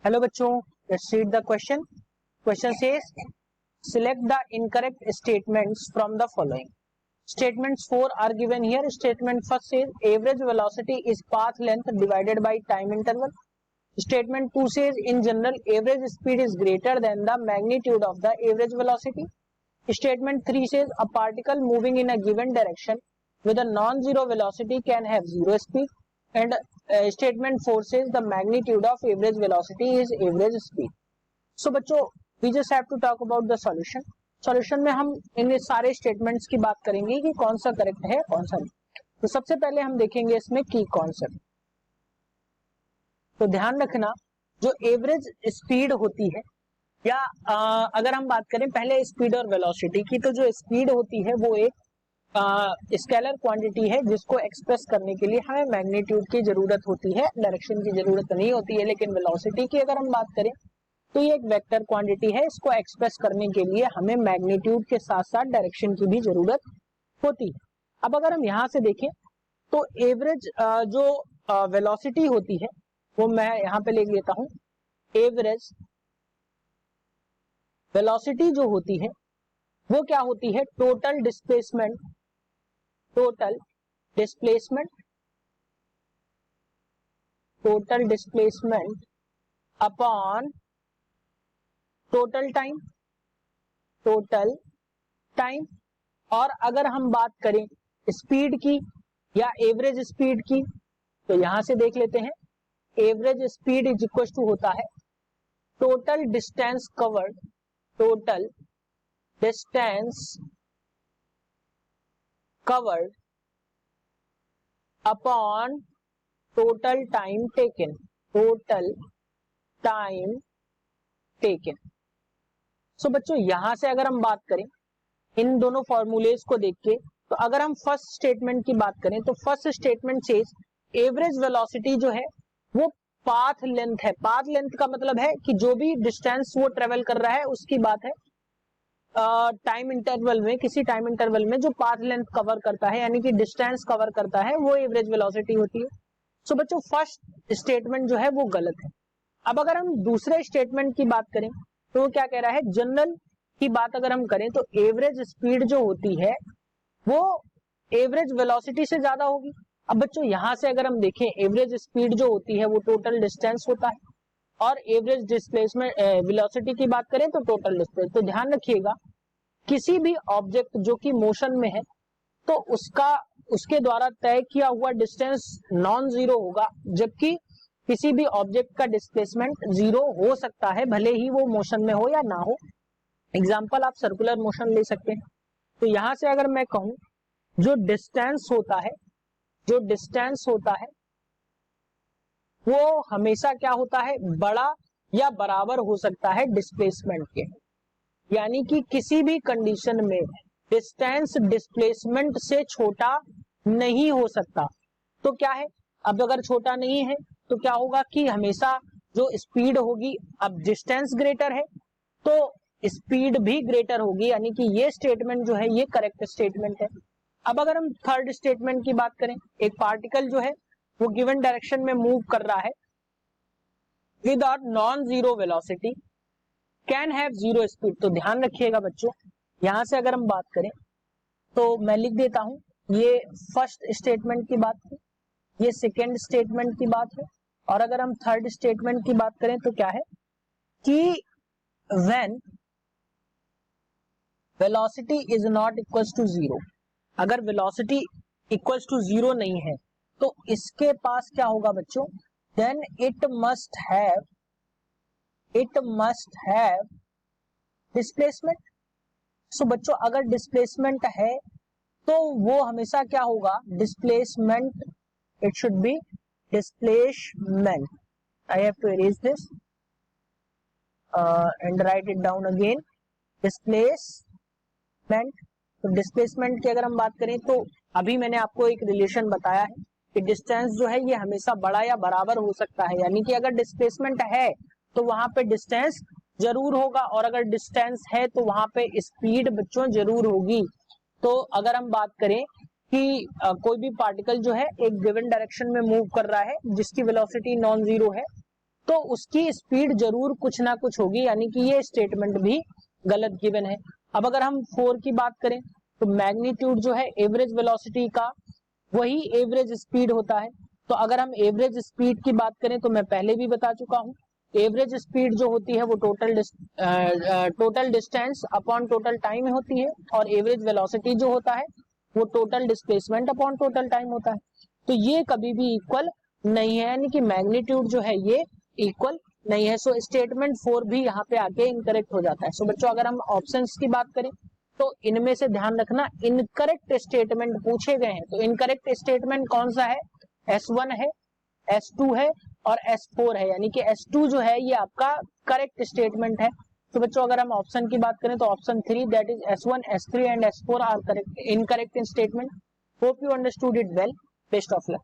Hello बच्चों, let's read the question. Question says select the incorrect statements from the following. Statements 4 are given here. Statement first says average velocity is path length divided by time interval. Statement 2 says in general average speed is greater than the magnitude of the average velocity. Statement 3 says a particle moving in a given direction with a non-zero velocity can have zero speed. And statement 4 says the magnitude of average velocity is average speed. So बच्चों, we just have to talk about the solution. Solution में हम इन सारे statements की बात करेंगे कि कौन सा करेक्ट है कौन सा नहीं. तो सबसे पहले हम देखेंगे इसमें की कॉन्सेप्ट. तो ध्यान रखना, जो एवरेज स्पीड होती है या अगर हम बात करें पहले स्पीड और वेलोसिटी की, तो जो स्पीड होती है वो एक स्केलर क्वांटिटी है जिसको एक्सप्रेस करने के लिए हमें मैग्नीट्यूड की जरूरत होती है, डायरेक्शन की जरूरत नहीं होती है. लेकिन वेलोसिटी की अगर हम बात करें तो ये एक वेक्टर क्वांटिटी है, इसको एक्सप्रेस करने के लिए हमें मैग्नीट्यूड के साथ साथ डायरेक्शन की भी जरूरत होती है. अब अगर हम यहां से देखें तो एवरेज जो वेलोसिटी होती है वो मैं यहां पे ले लेता हूं. एवरेज वेलोसिटी जो होती है वो क्या होती है? Total displacement upon total time. और अगर हम बात करें स्पीड की या एवरेज स्पीड की, तो यहां से देख लेते हैं. Average speed is equal to होता है total distance covered upon total time taken. So बच्चों, यहां से अगर हम बात करें इन दोनों फॉर्मूलेज को देख के, तो अगर हम फर्स्ट स्टेटमेंट की बात करें तो फर्स्ट स्टेटमेंट से एवरेज वेलोसिटी जो है वो पाथ लेंथ है. पाथ लेंथ का मतलब है कि जो भी डिस्टेंस वो ट्रेवल कर रहा है उसकी बात है. टाइम इंटरवल में, किसी टाइम इंटरवल में जो पाथ लेंथ कवर करता है यानी कि डिस्टेंस कवर करता है वो एवरेज वेलोसिटी होती है. सो बच्चों, फर्स्ट स्टेटमेंट जो है वो गलत है. अब अगर हम दूसरे स्टेटमेंट की बात करें तो वो क्या कह रहा है? जनरल की बात अगर हम करें तो एवरेज स्पीड जो होती है वो एवरेज वेलोसिटी से ज्यादा होगी. अब बच्चों यहां से अगर हम देखें, एवरेज स्पीड जो होती है वो टोटल डिस्टेंस होता है और एवरेज डिस्प्लेसमेंट वेलोसिटी की बात करें तो टोटल डिस्टेंस. तो ध्यान रखिएगा, किसी भी ऑब्जेक्ट जो कि मोशन में है तो उसके द्वारा तय किया हुआ डिस्टेंस नॉन जीरो होगा, जबकि किसी भी ऑब्जेक्ट का डिस्प्लेसमेंट जीरो हो सकता है भले ही वो मोशन में हो या ना हो. एग्जाम्पल आप सर्कुलर मोशन ले सकते हैं. तो यहां से अगर मैं कहूं जो डिस्टेंस होता है वो हमेशा क्या होता है? बड़ा या बराबर हो सकता है डिस्प्लेसमेंट के. यानी कि किसी भी कंडीशन में डिस्टेंस डिस्प्लेसमेंट से छोटा नहीं हो सकता. तो क्या है, अब अगर छोटा नहीं है तो क्या होगा कि हमेशा जो स्पीड होगी, अब डिस्टेंस ग्रेटर है तो स्पीड भी ग्रेटर होगी. यानी कि ये स्टेटमेंट जो है ये करेक्ट स्टेटमेंट है. अब अगर हम थर्ड स्टेटमेंट की बात करें, एक पार्टिकल जो है वो गिवन डायरेक्शन में मूव कर रहा है without non zero velocity can have zero speed. तो ध्यान रखिएगा बच्चों, यहां से अगर हम बात करें तो मैं लिख देता हूं, ये फर्स्ट स्टेटमेंट की बात है, ये सेकेंड स्टेटमेंट की बात है. और अगर हम थर्ड स्टेटमेंट की बात करें तो क्या है कि when velocity is not equals to zero, अगर वेलोसिटी इक्वल्स टू जीरो नहीं है तो इसके पास क्या होगा बच्चों? Then it must have displacement. So बच्चों, अगर डिस्प्लेसमेंट है तो वो हमेशा क्या होगा? Displacement. It should be displacement. I have to erase this and write it down again. Displacement. तो डिस्प्लेसमेंट की अगर हम बात करें तो अभी मैंने आपको एक रिलेशन बताया है कि डिस्टेंस जो है ये हमेशा बड़ा या बराबर हो सकता है. यानी कि अगर डिस्प्लेसमेंट है तो वहां पे डिस्टेंस जरूर होगा, और अगर डिस्टेंस है तो वहां पे स्पीड बच्चों जरूर होगी. तो अगर हम बात करें कि कोई भी पार्टिकल जो है एक गिवन डायरेक्शन में मूव कर रहा है जिसकी वेलोसिटी नॉन जीरो है, तो उसकी स्पीड जरूर कुछ ना कुछ होगी, यानी कि ये स्टेटमेंट भी गलत गिवन है। अब अगर हम 4 की बात करें तो मैग्नीट्यूड जो है एवरेज वेलोसिटी का वही एवरेज स्पीड होता है। तो अगर हम एवरेज स्पीड की बात करें तो मैं पहले भी बता चुका हूं, एवरेज स्पीड जो होती है वो total distance upon total time होती है, और एवरेज वेलोसिटी जो होता है वो total displacement upon total time होता है। तो ये कभी भी इक्वल नहीं है, यानी कि मैग्नीट्यूड जो है ये इक्वल नहीं है। सो स्टेटमेंट 4 भी यहाँ पे आके इनकरेक्ट हो जाता है। सो बच्चों अगर हम ऑप्शंस की बात करें तो इनमें से ध्यान रखना इनकरेक्ट स्टेटमेंट पूछे गए हैं। तो इनकरेक्ट स्टेटमेंट कौन सा है? S1 है, S2 है और S4 है, यानी कि S2 जो है ये आपका करेक्ट स्टेटमेंट है। तो बच्चों अगर हम ऑप्शन की बात करें तो option 3 that is S1, S3 and S4 are correct incorrect in statement. Hope you understood it well. Best of luck.